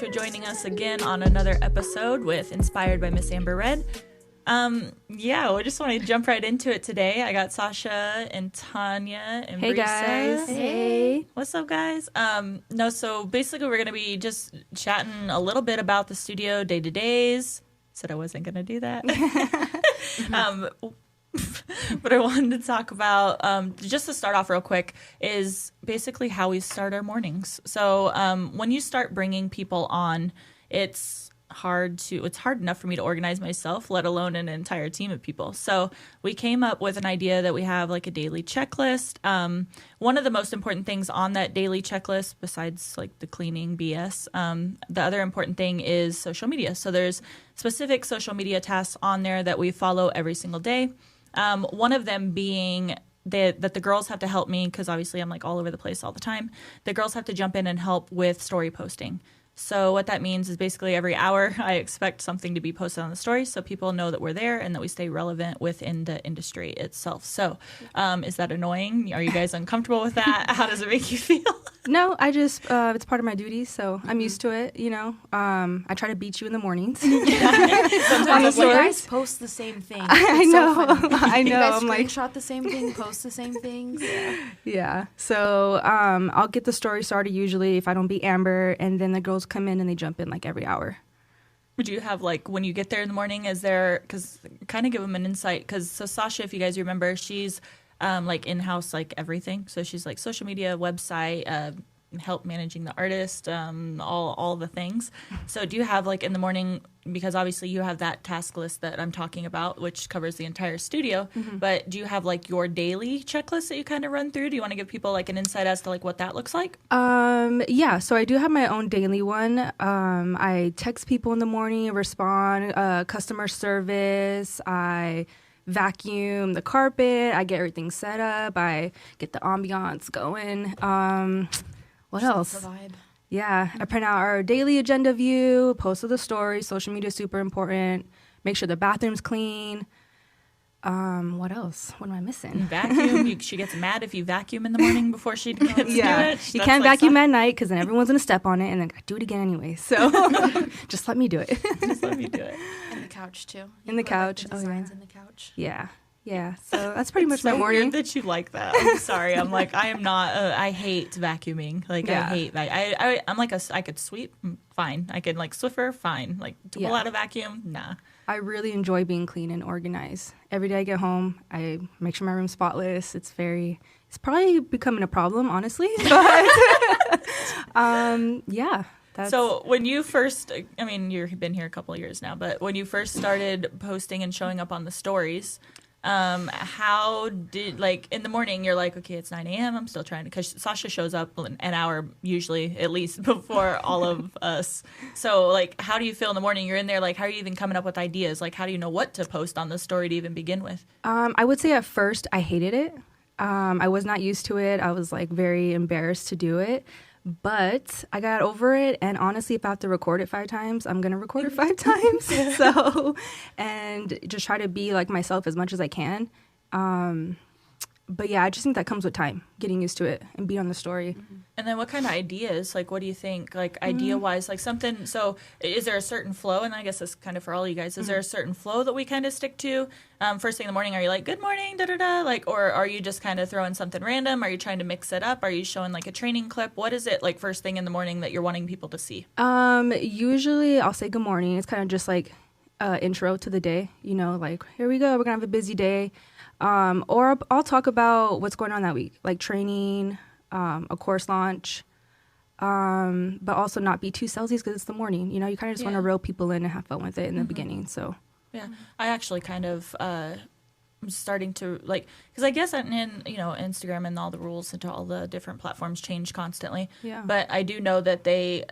for joining us again on another episode with Inspired by Miss Amber Red. We just want to jump right into it today. I got Sasha and Tanya and Hey Brisa. guys. Hey. What's up, guys? So basically we're going to be just chatting a little bit about the studio day-to-days. Said I wasn't going to do that. But I wanted to talk about, just to start off real quick, is basically how we start our mornings. So when you start bringing people on, it's hard enough for me to organize myself, let alone an entire team of people. So we came up with an idea that we have like a daily checklist. One of the most important things on that daily checklist, besides like the cleaning BS, the other important thing is social media. So there's specific social media tasks on there that we follow every single day. One of them being that the girls have to help me, because obviously I'm like all over the place all the time. The girls have to jump in and help with story posting. So what that means is basically every hour I expect something to be posted on the story so people know that we're there and that we stay relevant within the industry itself. So is that annoying? Are you guys uncomfortable with that? How does it make you feel? No, I just, it's part of my duties, so I'm used to it, you know. I try to beat you in the mornings. Sometimes On the you stories. guys post the same thing. I It's know. so funny. I know. You guys I'm like, screenshot the same thing, post the same things. yeah. So I'll get the story started usually if I don't beat Amber, and then the girls come in and they jump in like every hour. Would you have like when you get there in the morning, is there, because kind of give them an insight, because so Sasha, if you guys remember, she's like in-house like everything. So she's like social media, website, help managing the artist, all the things. So do you have like in the morning, because obviously you have that task list that I'm talking about, which covers the entire studio, but do you have like your daily checklist that you kind of run through? Do you want to give people like an insight as to like what that looks like? Yeah, so I do have my own daily one. I text people in the morning, respond, customer service, I vacuum the carpet, I get everything set up, I get the ambiance going. What else? The vibe. Yeah, I print out our daily agenda view, post of the story. Social media is super important. Make sure the bathroom's clean. What else? What am I missing? Vacuum. She gets mad if you vacuum in the morning before she gets to it. You That's can't like vacuum at night because then everyone's gonna step on it, and then I do it again anyway. So just let me do it. Just let me do it. And the couch too. In the put, like, couch. the Oh, yeah. designs in the couch. Yeah. So that's pretty much So my morning. weird that you like that. I'm sorry. I'm like, I am not. I hate vacuuming. Like Yeah. I hate. I'm like I could sweep, fine. I could like Swiffer, fine. Like to pull Yeah. out a vacuum, nah. I really enjoy being clean and organized. Every day I get home, I make sure my room's spotless. It's probably becoming a problem, honestly. But yeah. So when you first, I mean, you've been here a couple of years now, but when you first started posting and showing up on the stories, how did, like, in the morning, you're like, okay, it's 9 a.m., I'm still trying to, because Sasha shows up an hour, usually, at least, before all of us. So, like, how do you feel in the morning? You're in there, like, how are you even coming up with ideas? Like, how do you know what to post on the story to even begin with? I would say at first I hated it. I was not used to it. I was, like, very embarrassed to do it. But I got over it, and honestly, if I have to record it 5 times, I'm going to record it 5 times. So, and just try to be like myself as much as I can. But yeah, I just think that comes with time, getting used to it and be on the story. And then what kind of ideas, like, what do you think, like, idea-wise, like something, so is there a certain flow, and I guess this is kind of for all you guys, is there a certain flow that we kind of stick to? First thing in the morning, are you like, good morning, da-da-da, like, or are you just kind of throwing something random? Are you trying to mix it up? Are you showing, like, a training clip? What is it, like, first thing in the morning that you're wanting people to see? Usually I'll say good morning. It's kind of just like intro to the day, you know, like, here we go, we're going to have a busy day. Or I'll talk about what's going on that week, like training, a course launch, but also not be too salesy because it's the morning. You know, you kind of just want to reel people in and have fun with it in the beginning. So, yeah, I actually kind of I'm starting to, like, because I guess in you know, Instagram and all the rules and all the different platforms change constantly. Yeah. But I do know that they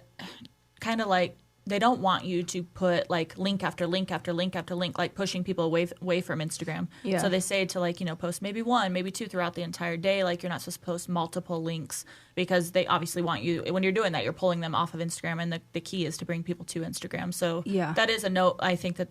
kind of like, they don't want you to put like link after link after link after link, like pushing people away from Instagram. Yeah. So they say to, like, you know, post maybe 1, maybe 2 throughout the entire day. Like, you're not supposed to post multiple links because they obviously want you, when you're doing that, you're pulling them off of Instagram, and the key is to bring people to Instagram. So Yeah. that is a note. I think that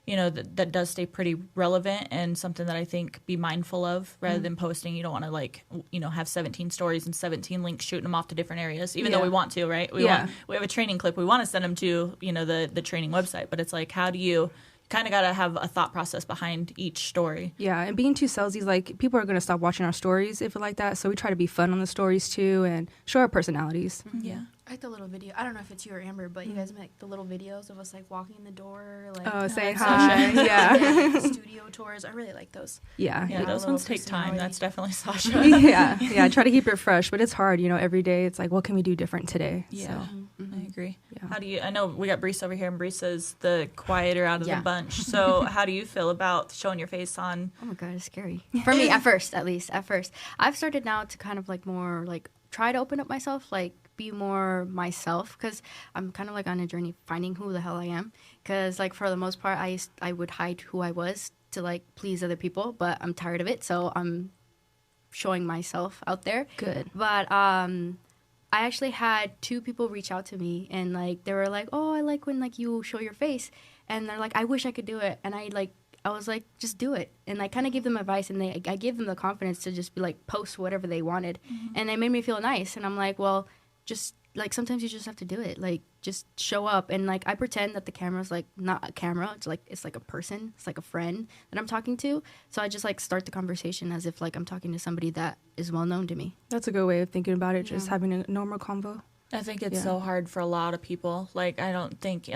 that does stay pretty relevant and something that I think be mindful of rather than posting. You don't want to like, have 17 stories and 17 links shooting them off to different areas, even though we want to, right? We have a training clip. We want to send them to, the training website, but it's like, how do you kind of got to have a thought process behind each story. Yeah, and being too salesy, like, people are going to stop watching our stories if it's like that. So we try to be fun on the stories, too, and show our personalities. Yeah. I like the little video. I don't know if it's you or Amber, but you guys make the little videos of us, like, walking in the door. Like, Saying that's hi. Sasha. Yeah. Studio tours. I really like those. Yeah. Yeah, those little ones take time. personality. That's definitely Sasha. Yeah. I try to keep it fresh, but it's hard, every day. It's like, what can we do different today? Yeah. So, I agree. Yeah. I know we got Brees over here, and Brees is the quieter out of the Yeah. bunch. So how do you feel about showing your face on? Oh my god, it's scary. For me, at first, at least. I've started now to kind of like more like try to open up myself, like be more myself, because I'm kind of like on a journey finding who the hell I am. Because like for the most part, I would hide who I was to like please other people, but I'm tired of it, so I'm showing myself out there. Good. But I actually had 2 people reach out to me, and like they were like, "Oh, I like when like you show your face," and they're like, "I wish I could do it," and I was like, just do it. And I kind of give them advice, and I gave them the confidence to just be like, post whatever they wanted. And it made me feel nice. And I'm like, well, just like, sometimes you just have to do it. Like, just show up. And like, I pretend that the camera's like not a camera. It's like a person. It's like a friend that I'm talking to. So I just like start the conversation as if like I'm talking to somebody that is well known to me. That's a good way of thinking about it, just having a normal convo. I think it's so hard for a lot of people. Like, I think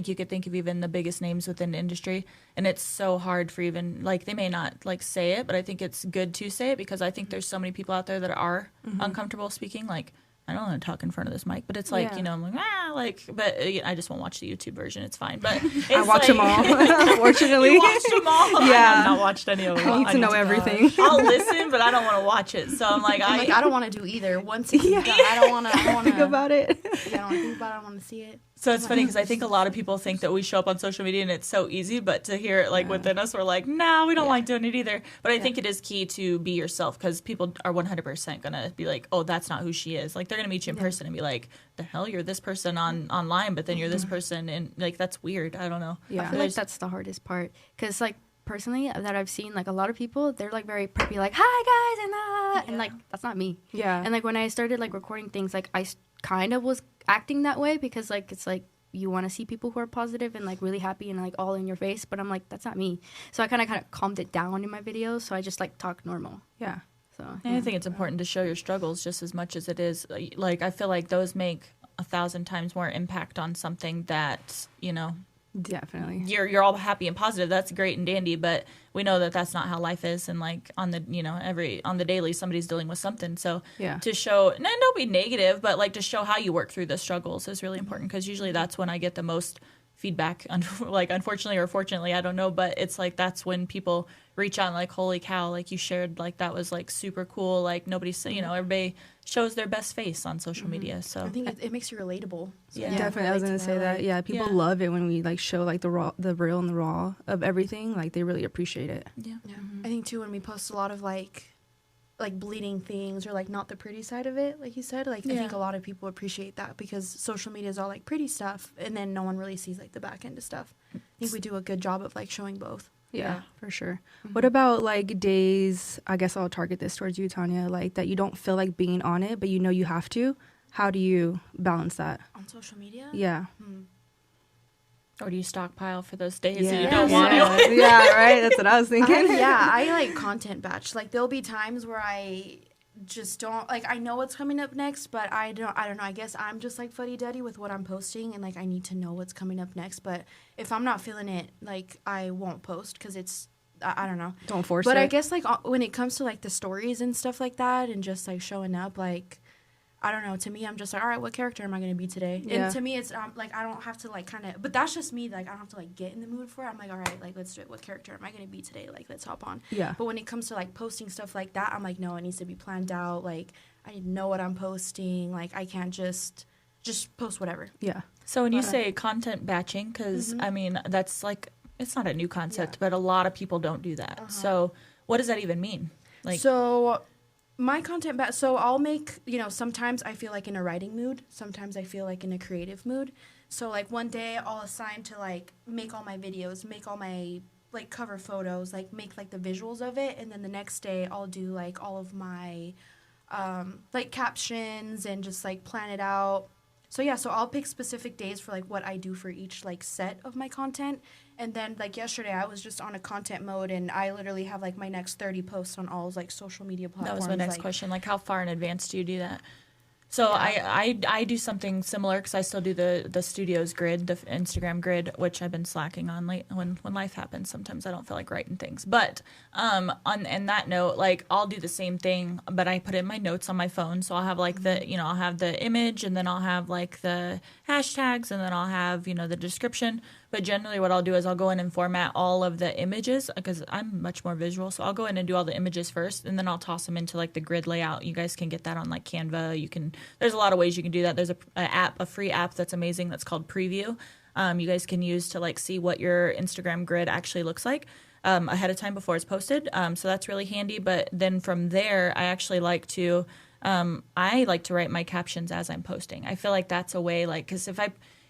you could think of even the biggest names within the industry, and it's so hard for even, like, they may not, like, say it, but I think it's good to say it because I think there's so many people out there that are uncomfortable speaking. Like, I don't want to talk in front of this mic, but it's like, I'm like, but I just won't watch the YouTube version. It's fine. But it's I watch them all, unfortunately. You watched them all? Yeah. I have not watched any of them. I need to know everything. I'll listen, but I don't want to watch it. So I'm like, I don't want to do either. Once it's done, I don't want to Think about it. Yeah, I don't want to think about it. I don't want to see it. So it's funny because I think a lot of people think that we show up on social media and it's so easy, but to hear it like within us, we're like, no, we don't like doing it either. But I think it is key to be yourself because people are 100% going to be like, oh, that's not who she is. Like they're going to meet you in person and be like, the hell, you're this person online, but then you're this person. And like, that's weird. I don't know. Yeah. I feel like that's the hardest part. Because like, personally, that I've seen, like, a lot of people, they're like very preppy, like, hi guys, and like, that's not me. Yeah. And like, when I started like recording things, like, I kind of was acting that way because like, it's like, you want to see people who are positive and like really happy and like all in your face, but I'm like, that's not me. So I kind of calmed it down in my videos, so I just like talk normal. Yeah. So And I think it's important to show your struggles just as much as it is. Like, I feel like those make 1,000 times more impact on something that, Definitely. you're all happy and positive. That's great and dandy, but we know that that's not how life is. And like on the, on the daily, somebody's dealing with something. So to show, and don't be negative, but like to show how you work through the struggles is really important because usually that's when I get the most feedback. Like, unfortunately or fortunately, I don't know, but it's like that's when people reach out and like, holy cow, like you shared, like that was like super cool. Like nobody's, everybody shows their best face on social media. So I think it makes you relatable. So Yeah. Definitely. I was going to say that. Yeah. People love it when we like show like the real and the raw of everything. Like they really appreciate it. yeah. I think too when we post a lot of like bleeding things or like not the pretty side of it, like you said, like I think a lot of people appreciate that because social media is all like pretty stuff and then no one really sees like the back end of stuff. I think we do a good job of like showing both. Yeah, for sure. What about like days, I guess I'll target this towards you, Tanya, like that you don't feel like being on it, but you have to? How do you balance that? On social media? Yeah. Or do you stockpile for those days Yeah. that you don't want to? Yeah, right? That's what I was thinking. I like content batch. Like there'll be times where I just don't like I know what's coming up next, but I don't know. I guess I'm just like fuddy-duddy with what I'm posting and like I need to know what's coming up next, but if I'm not feeling it, like I won't post cuz it's I don't know. Don't force it. But I guess like when it comes to like the stories and stuff like that and just like showing up, like I don't know, to me I'm just like, all right, what character am I going to be today? Yeah. And to me it's like I don't have to like kind of, but that's just me, like I don't have to like get in the mood for it. I'm like, all right, like let's do it. What character am I going to be today? Like let's hop on. Yeah. But when it comes to like posting stuff like that, I'm like, no, it needs to be planned out. Like I need to know what I'm posting. Like I can't just post whatever. Yeah. So when you say content batching, because I mean, that's like, it's not a new concept, but a lot of people don't do that. So what does that even mean? Like, So my content so I'll make, sometimes I feel like in a writing mood, sometimes I feel like in a creative mood. So like one day I'll assign to like make all my videos, make all my like cover photos, like make like the visuals of it, and then the next day I'll do like all of my like captions and just like plan it out. So yeah, so I'll pick specific days for like what I do for each like set of my content. And then like yesterday I was just on a content mode and I literally have like my next 30 posts on all like social media That platforms. was my next like, question. Like, how far in advance do you do that? So I do something similar because I still do the studio's grid, the Instagram grid, which I've been slacking on late when life happens. Sometimes I don't feel like writing things. But on that note, like I'll do the same thing, but I put in my notes on my phone. So I'll have like I'll have the image, and then I'll have like the hashtags, and then I'll have the description. But generally what I'll do is I'll go in and format all of the images because I'm much more visual. So I'll go in and do all the images first, and then I'll toss them into like the grid layout. You guys can get that on like Canva. There's a lot of ways you can do that. There's a free app that's amazing that's called Preview. You guys can use to like see what your Instagram grid actually looks like ahead of time before it's posted. So that's really handy. But then from there, I actually like to write my captions as I'm posting. I feel like that's a way, like, because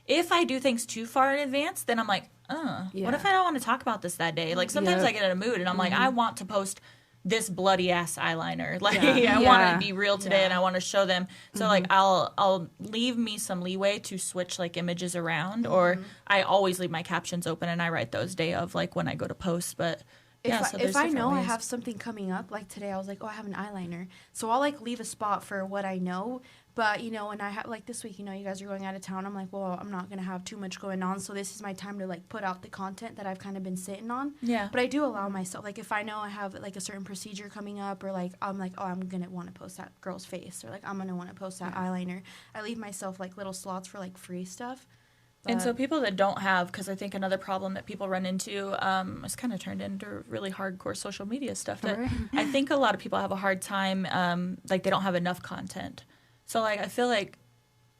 if I do things too far in advance, then I'm like, what if I don't want to talk about this that day? Like sometimes I get in a mood and I'm like, I want to post this bloody ass eyeliner. Like I want to be real today and I want to show them. So like I'll leave me some leeway to switch like images around, or I always leave my captions open and I write those day of like when I go to post. But if I know I have something coming up, like today I was like, I have an eyeliner. So I'll like leave a spot for what I know. But, when I have, like this week, you guys are going out of town, I'm like, well, I'm not going to have too much going on. So this is my time to like put out the content that I've kind of been sitting on. Yeah. But I do allow myself, like if I know I have like a certain procedure coming up, or like, I'm like, I'm going to want to post that girl's face, or like, I'm going to want to post that eyeliner. I leave myself like little slots for like free stuff. And so people that don't have, because I think another problem that people run into is kind of turned into really hardcore social media stuff. That I think a lot of people have a hard time, like they don't have enough content. So like I feel like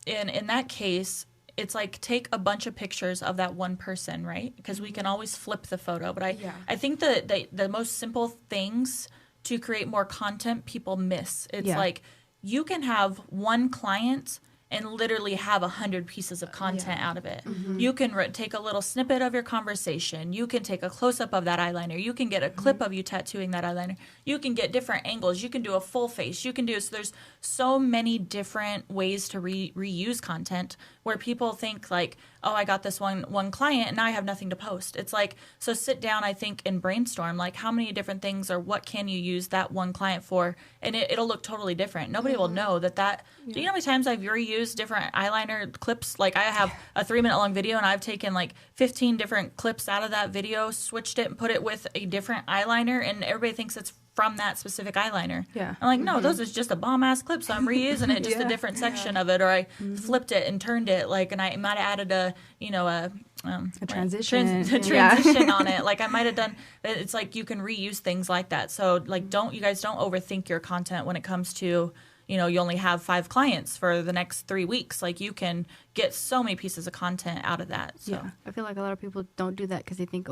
in that case, it's like take a bunch of pictures of that one person, right? Because we can always flip the photo. But I think the most simple things to create more content people miss. It's like you can have one client and literally have 100 pieces of content out of it. You can take a little snippet of your conversation. You can take a close-up of that eyeliner. You can get a clip of you tattooing that eyeliner. You can get different angles. You can do a full face. So there's so many different ways to reuse content where people think like, oh, I got this one client and now I have nothing to post. It's like, so sit down, I think, and brainstorm like how many different things or what can you use that one client for, and it'll look totally different. Nobody will know that. Do you know how many times I've reused different eyeliner clips? Like I have a 3-minute long video and I've taken like 15 different clips out of that video, switched it and put it with a different eyeliner, and everybody thinks it's from that specific eyeliner. Yeah. I'm like, no, those is just a bomb ass clip, so I'm reusing it, just a different section of it, or I flipped it and turned it, like, and I might have added a transition on it. Like I might have done. It's like you can reuse things like that. So like, you guys don't overthink your content when it comes to, you only have 5 clients for the next 3 weeks. Like you can get so many pieces of content out of that. So. Yeah. I feel like a lot of people don't do that because they think,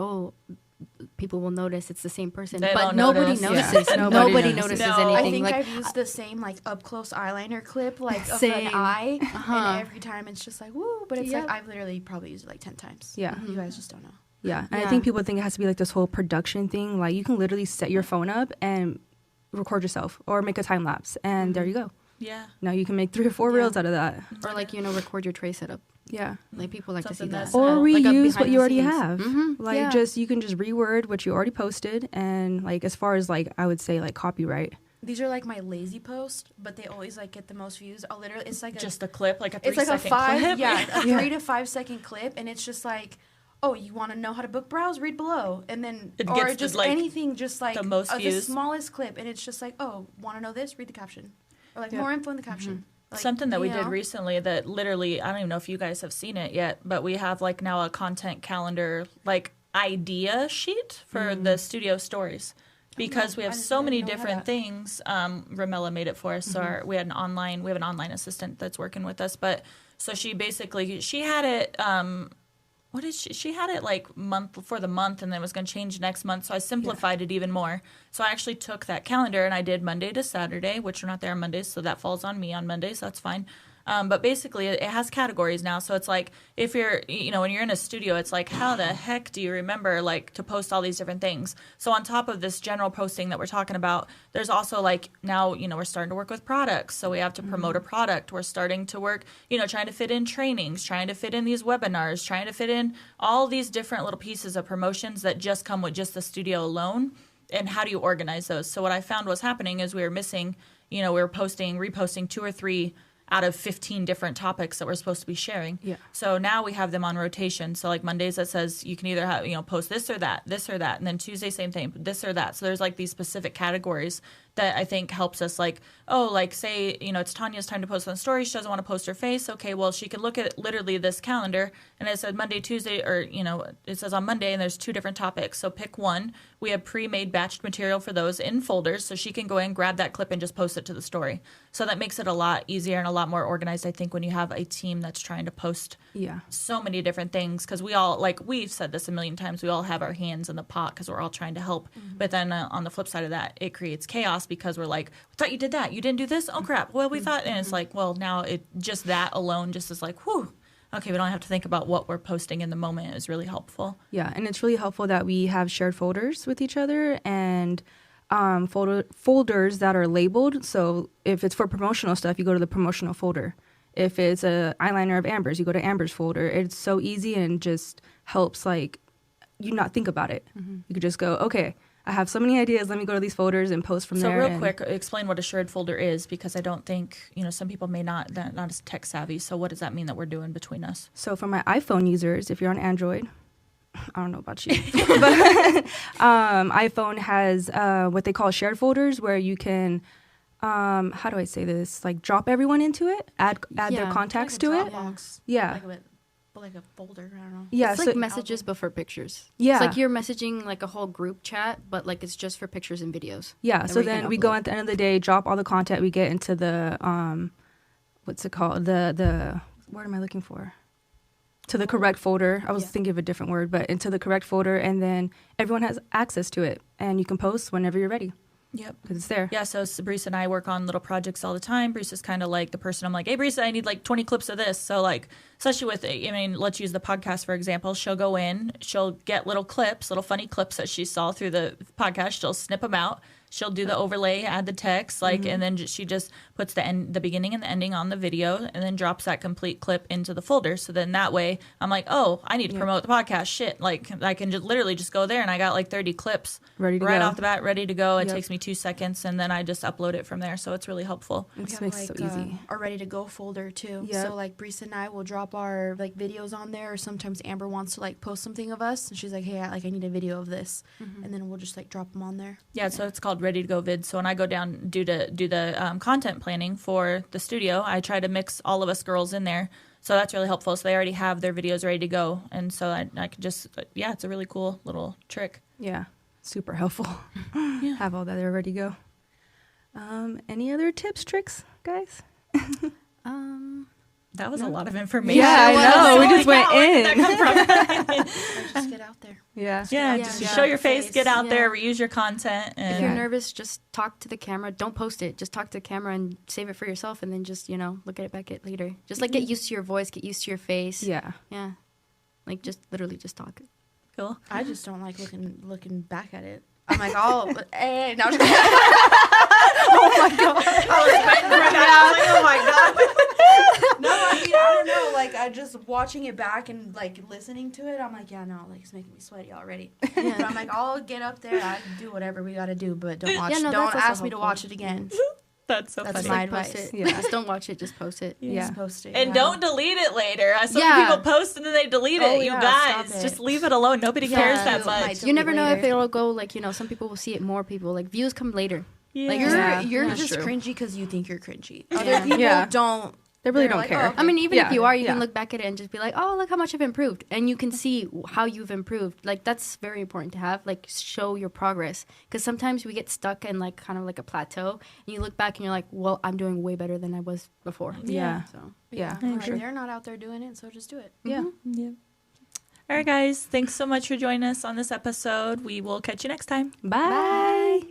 people will notice it's the same person, they but nobody notices. Yeah. Nobody notices anything. I think like, I've used the same like up close eyeliner clip, like of Same. an eye, and every time it's just like woo. But it's like I've literally probably used it like 10 times. Yeah, you guys just don't know. Yeah, and I think people think it has to be like this whole production thing. Like you can literally set your phone up and record yourself, or make a time lapse, and there you go. Yeah. Now you can make 3 or 4 reels out of that. Or like record your tray setup. Yeah. Like people like something to see that. Or reuse like what you already scenes. have. Like you can just reword what you already posted, and like as far as like I would say like copyright. These are like my lazy posts, but they always like get the most views. I'll literally, it's like just a clip, like a 3 it's like second a 5 clip. a 3 to 5 second clip, and it's just like, oh, you want to know how to book browse, read below, and then or just like anything, just like the most views. The smallest clip, and it's just like, oh, want to know this, read the caption, or like more info in the caption. Like, something that we did recently that literally, I don't even know if you guys have seen it yet, but we have like now a content calendar like idea sheet for the studio stories. Because we have so many different things. Ramella made it for us. So we have an online assistant that's working with us. But so she had it, she had it like month for the month, and then it was going to change next month. So I simplified it even more. So I actually took that calendar and I did Monday to Saturday, which we're not there on Mondays. So that falls on me on Mondays. So that's fine. But basically, it has categories now. So it's like if you're, when you're in a studio, it's like, how the heck do you remember like to post all these different things? So on top of this general posting that we're talking about, there's also like now, we're starting to work with products. So we have to promote a product. We're starting to work, trying to fit in trainings, trying to fit in these webinars, trying to fit in all these different little pieces of promotions that just come with just the studio alone. And how do you organize those? So what I found was happening is we were missing, we were reposting 2 or 3 out of 15 different topics that we're supposed to be sharing. Yeah. So now we have them on rotation. So like Mondays that says you can either have, post this or that. And then Tuesday, same thing, this or that. So there's like these specific categories that I think helps us like, say, it's Tanya's time to post on story. She doesn't want to post her face. Okay, well, she can look at literally this calendar and it said Monday, Tuesday, or, it says on Monday and there's 2 different topics. So pick one. We have pre-made batched material for those in folders. So she can go in, grab that clip and just post it to the story. So that makes it a lot easier and a lot more organized, I think, when you have a team that's trying to post so many different things. Because we all, like we've said this a million times, we all have our hands in the pot because we're all trying to help. But then on the flip side of that, it creates chaos because we're like, I thought you did that. You didn't do this? Oh, crap. Well, we thought. And it's like, well, now just that alone just is like, whew. Okay, we don't have to think about what we're posting in the moment. Is really helpful. Yeah, and it's really helpful that we have shared folders with each other and folders that are labeled. So if it's for promotional stuff, you go to the promotional folder. If it's a eyeliner of Amber's, you go to Amber's folder. It's so easy and just helps like you not think about it. You could just go, okay, I have so many ideas. Let me go to these folders and post from there. So real quick, explain what a shared folder is, because I don't think, some people may not as tech savvy. So what does that mean that we're doing between us? So for my iPhone users, if you're on Android, I don't know about you, but iPhone has what they call shared folders where you can, how do I say this? Like drop everyone into it, add their contacts to it. Yeah. Like a folder, I don't know. Yeah, it's like messages but for pictures. Yeah. It's like you're messaging like a whole group chat, but like it's just for pictures and videos. Yeah, so then we go at the end of the day, drop all the content we get into the, what's it called? The word am I looking for? To the correct folder. I was thinking of a different word, but into the correct folder, and then everyone has access to it, and you can post whenever you're ready. Yep. Because it's there. Yeah, so Brisa and I work on little projects all the time. Brisa's kind of like the person I'm like, hey, Brisa, I need like 20 clips of this. So like, especially with, let's use the podcast, for example. She'll go in, she'll get little clips, little funny clips that she saw through the podcast. She'll snip them out. She'll do the overlay, add the text, and then she just puts the beginning and the ending on the video, and then drops that complete clip into the folder. So then that way, I'm like, oh, I need to promote the podcast. Shit, like I can literally just go there, and I got like 30 clips ready to right go. off the bat, ready to go. It takes me 2 seconds, and then I just upload it from there. So it's really helpful. It makes it so easy. Our ready to go folder too. Yep. So like Brisa and I will drop our like videos on there, or sometimes Amber wants to like post something of us, and she's like, hey, I need a video of this, and then we'll just like drop them on there. Yeah, so it's called Ready to Go Vid. So when I go down do the content planning for the studio, I try to mix all of us girls in there. So that's really helpful. So they already have their videos ready to go. And so I can just, it's a really cool little trick. Yeah, super helpful. Have all that there ready to go. Any other tips, tricks, guys? That was a lot of information. Yeah, I know. We just went in. Just get out there. Yeah. Just show your face, get out there, reuse your content. And if you're nervous, just talk to the camera. Don't post it. Just talk to the camera and save it for yourself, and then just, look at it back at later. Just like get used to your voice, get used to your face. Yeah. Yeah. Like just literally just talk. Cool. I just don't like looking back at it. I'm like, hey, no, I'm just oh my god! I was waiting for that. Oh my god! No, I mean, I don't know. Like, I just watching it back and like listening to it. I'm like, yeah, no, like it's making me sweaty already. But I'm like, I'll get up there. I do whatever we gotta do, but don't watch. Don't ask me to watch it again. That's so That's funny. my advice. Post it. Yeah. Just don't watch it. Just post it. Just post it. And don't delete it later. I saw Yeah. people post and then they delete it. You guys, stop it. just leave it alone. Nobody cares that Might much. delete You never know if later. it'll go like some people will see it more people. Like views come later. Yeah. Like You're That's just true. cringy because you think you're cringy. Other people don't. They really They're don't like, care. oh, I mean, even if you are, you Yeah. can look back at it and just be like, oh, look how much I've improved. And you can see how you've improved. Like, that's very important to have. Like, show your progress. Because sometimes we get stuck in, like, kind of like a plateau. And you look back and you're like, well, I'm doing way better than I was before. Yeah. So, Yeah. Like, they're not out there doing it, so just do it. Yeah. Yeah. All right, guys. Thanks so much for joining us on this episode. We will catch you next time. Bye.